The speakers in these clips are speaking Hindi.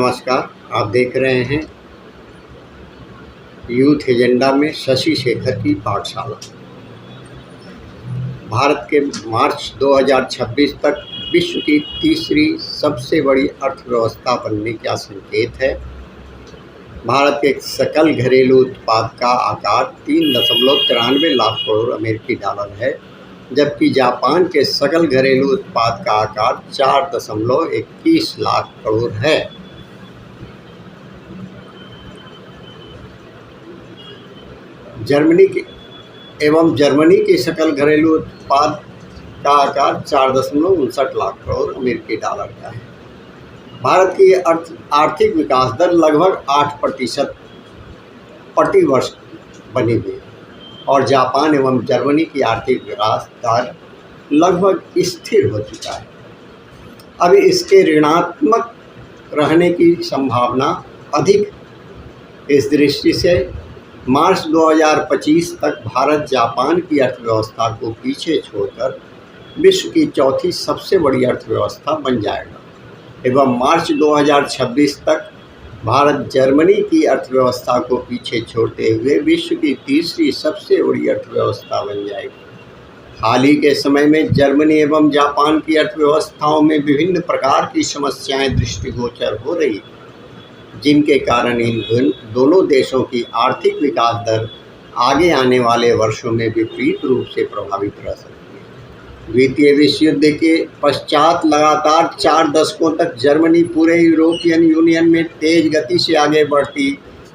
नमस्कार। आप देख रहे हैं यूथ एजेंडा में शशि शेखर की पाठशाला। भारत के मार्च 2026 तक विश्व की तीसरी सबसे बड़ी अर्थव्यवस्था बनने का संकेत है। भारत के सकल घरेलू उत्पाद का आकार 3.93 लाख करोड़ अमेरिकी डॉलर है, जबकि जापान के सकल घरेलू उत्पाद का आकार 4.21 लाख करोड़ है। जर्मनी के सकल घरेलू उत्पाद का आकार 4.59 लाख करोड़ अमेरिकी डॉलर का है। भारत की आर्थिक विकास दर लगभग 8% प्रति वर्ष बनी हुई है और जापान एवं जर्मनी की आर्थिक विकास दर लगभग स्थिर हो चुका है। अभी इसके ऋणात्मक रहने की संभावना अधिक। इस दृष्टि से मार्च 2025 तक भारत जापान की अर्थव्यवस्था को पीछे छोड़कर विश्व की चौथी सबसे बड़ी अर्थव्यवस्था बन जाएगा एवं मार्च 2026 तक भारत जर्मनी की अर्थव्यवस्था को पीछे छोड़ते हुए विश्व की तीसरी सबसे बड़ी अर्थव्यवस्था बन जाएगी। हाल ही के समय में जर्मनी एवं जापान की अर्थव्यवस्थाओं में विभिन्न प्रकार की समस्याएं दृष्टिगोचर हो रही, जिनके कारण इन दोनों देशों की आर्थिक विकास दर आगे आने वाले वर्षों में विपरीत रूप से प्रभावित रह सकती है। द्वितीय विश्व युद्ध के पश्चात लगातार 4 दशकों तक जर्मनी पूरे यूरोपियन यूनियन में तेज गति से आगे बढ़ती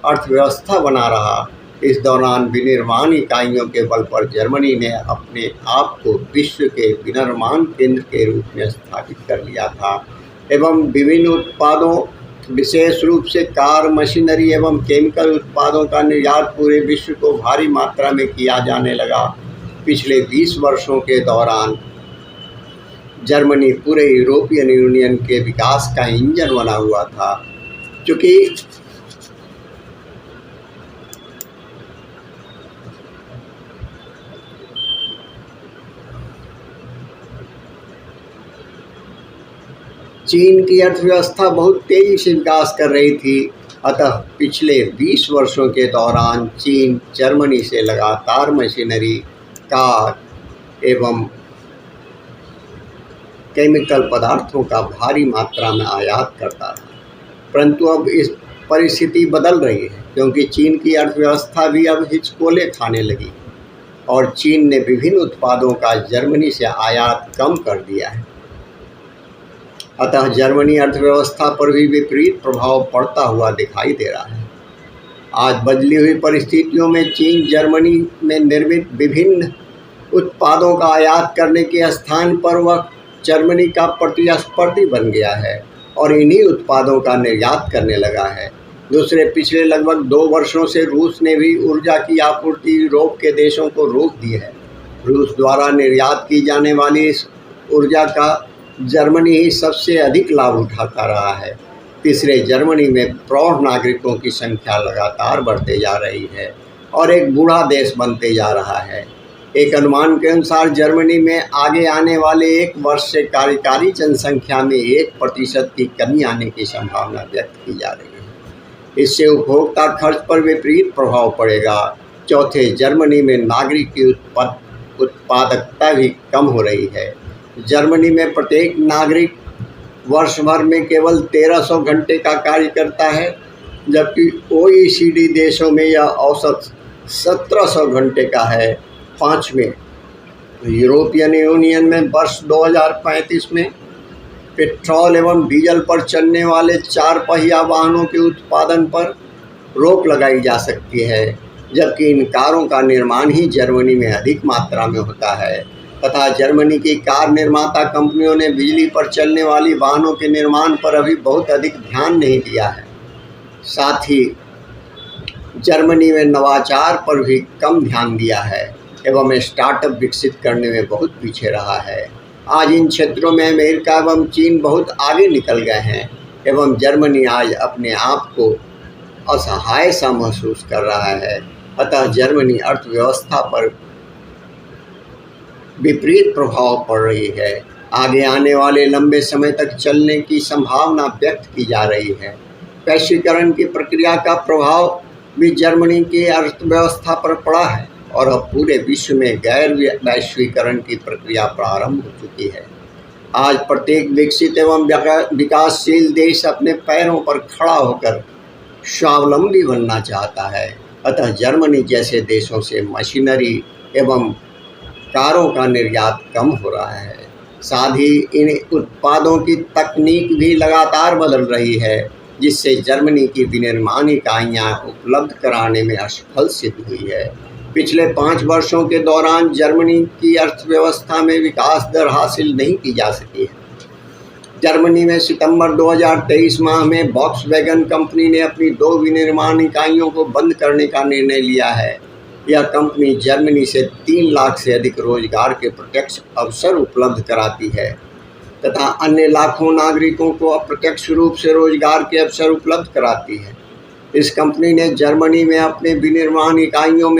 अर्थव्यवस्था बना रहा। इस दौरान विनिर्माण इकाइयों के बल पर जर्मनी ने अपने आप को विश्व के विनिर्माण केंद्र के रूप में स्थापित कर लिया था एवं विभिन्न उत्पादों, विशेष रूप से कार, मशीनरी एवं केमिकल उत्पादों का निर्यात पूरे विश्व को भारी मात्रा में किया जाने लगा। पिछले 20 वर्षों के दौरान जर्मनी पूरे यूरोपियन यूनियन के विकास का इंजन बना हुआ था। चूँकि चीन की अर्थव्यवस्था बहुत तेजी से विकास कर रही थी, अतः पिछले 20 वर्षों के दौरान चीन जर्मनी से लगातार मशीनरी, कार एवं केमिकल पदार्थों का भारी मात्रा में आयात करता था। परंतु अब इस परिस्थिति बदल रही है, क्योंकि चीन की अर्थव्यवस्था भी अब हिचकोले खाने लगी और चीन ने विभिन्न उत्पादों का जर्मनी से आयात कम कर दिया है। अतः जर्मनी अर्थव्यवस्था पर भी विपरीत प्रभाव पड़ता हुआ दिखाई दे रहा है। आज बदली हुई परिस्थितियों में चीन जर्मनी में निर्मित विभिन्न उत्पादों का आयात करने के स्थान पर वह जर्मनी का प्रतिस्पर्धी बन गया है और इन्हीं उत्पादों का निर्यात करने लगा है। दूसरे, पिछले लगभग 2 वर्षों से रूस ने भी ऊर्जा की आपूर्ति यूरोप के देशों को रोक दी है। रूस द्वारा निर्यात की जाने वाली इस ऊर्जा का जर्मनी ही सबसे अधिक लाभ उठाता रहा है। तीसरे, जर्मनी में प्रौढ़ नागरिकों की संख्या लगातार बढ़ते जा रही है और एक बूढ़ा देश बनते जा रहा है। एक अनुमान के अनुसार जर्मनी में आगे आने वाले 1 वर्ष से कार्यकारी जनसंख्या में 1% की कमी आने की संभावना व्यक्त की जा रही है। इससे उपभोक्ता खर्च पर विपरीत प्रभाव पड़ेगा। चौथे, जर्मनी में नागरिक की उत्पादकता भी कम हो रही है। जर्मनी में प्रत्येक नागरिक वर्ष भर में केवल 1300 घंटे का कार्य करता है, जबकि OECD देशों में यह औसत 1700 घंटे का है। 5वें, यूरोपियन यूनियन में वर्ष 2035 में पेट्रोल एवं डीजल पर चलने वाले 4 पहिया वाहनों के उत्पादन पर रोक लगाई जा सकती है, जबकि इन कारों का निर्माण ही जर्मनी में अधिक मात्रा में होता है तथा जर्मनी की कार निर्माता कंपनियों ने बिजली पर चलने वाली वाहनों के निर्माण पर अभी बहुत अधिक ध्यान नहीं दिया है। साथ ही जर्मनी में नवाचार पर भी कम ध्यान दिया है एवं स्टार्टअप विकसित करने में बहुत पीछे रहा है। आज इन क्षेत्रों में अमेरिका एवं चीन बहुत आगे निकल गए हैं एवं जर्मनी आज अपने आप को असहाय सा महसूस कर रहा है। अतः जर्मनी अर्थव्यवस्था पर विपरीत प्रभाव पड़ रही है। आगे आने वाले लंबे समय तक चलने की संभावना व्यक्त की जा रही है। वैश्वीकरण की प्रक्रिया का प्रभाव भी जर्मनी की अर्थव्यवस्था पर पड़ा है और अब पूरे विश्व में गैर वैश्वीकरण की प्रक्रिया प्रारंभ हो चुकी है। आज प्रत्येक विकसित एवं विकासशील देश अपने पैरों पर खड़ा होकर स्वावलंबी बनना चाहता है। अतः जर्मनी जैसे देशों से मशीनरी एवं कारों का निर्यात कम हो रहा है। साथ ही इन उत्पादों की तकनीक भी लगातार बदल रही है, जिससे जर्मनी की विनिर्माण इकाइयाँ उपलब्ध कराने में असफल सिद्ध हुई है। पिछले 5 वर्षों के दौरान जर्मनी की अर्थव्यवस्था में विकास दर हासिल नहीं की जा सकी है। जर्मनी में सितंबर 2023 माह में वॉक्सवैगन कंपनी ने अपनी 2 विनिर्माण इकाइयों को बंद करने का निर्णय लिया है। यह कंपनी जर्मनी से 3 लाख से अधिक रोजगार के प्रत्यक्ष अवसर उपलब्ध कराती है तथा अन्य लाखों नागरिकों को अप्रत्यक्ष रूप से रोजगार के अवसर उपलब्ध कराती है। इस कंपनी ने जर्मनी में अपने विनिर्माण इकाइयों में